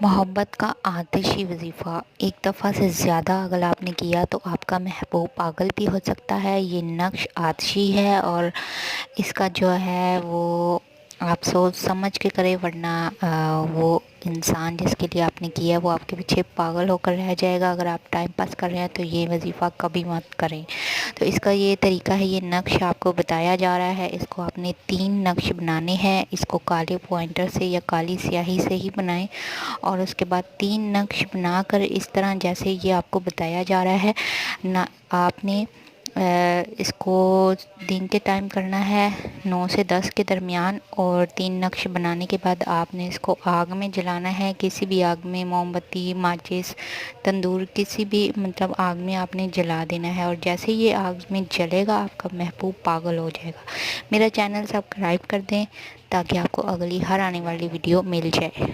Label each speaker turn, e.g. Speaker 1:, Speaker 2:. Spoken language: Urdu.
Speaker 1: محبت کا آتشی وظیفہ ایک دفعہ سے زیادہ اگر آپ نے کیا تو آپ کا محبوب پاگل بھی ہو سکتا ہے۔ یہ نقش آتشی ہے اور اس کا جو ہے وہ آپ سوچ سمجھ کے کرے، ورنہ وہ انسان جس کے لیے آپ نے کیا وہ آپ کے پیچھے پاگل ہو کر رہ جائے گا۔ اگر آپ ٹائم پاس کر رہے ہیں تو یہ وظیفہ کبھی مت کریں۔ تو اس کا یہ طریقہ ہے، یہ نقش آپ کو بتایا جا رہا ہے۔ اس کو آپ نے 3 نقش بنانے ہیں۔ اس کو کالے پوائنٹر سے یا کالی سیاہی سے ہی بنائیں، اور اس کے بعد 3 نقش بنا کر اس طرح جیسے یہ آپ کو بتایا جا رہا ہے نہ، آپ نے اس کو دن کے ٹائم کرنا ہے 9 سے 10 کے درمیان، اور 3 نقش بنانے کے بعد آپ نے اس کو آگ میں جلانا ہے۔ کسی بھی آگ میں، موم بتی، ماچس، تندور، کسی بھی مطلب آگ میں آپ نے جلا دینا ہے، اور جیسے یہ آگ میں جلے گا آپ کا محبوب پاگل ہو جائے گا۔ میرا چینل سبسکرائب کر دیں تاکہ آپ کو اگلی ہر آنے والی ویڈیو مل جائے۔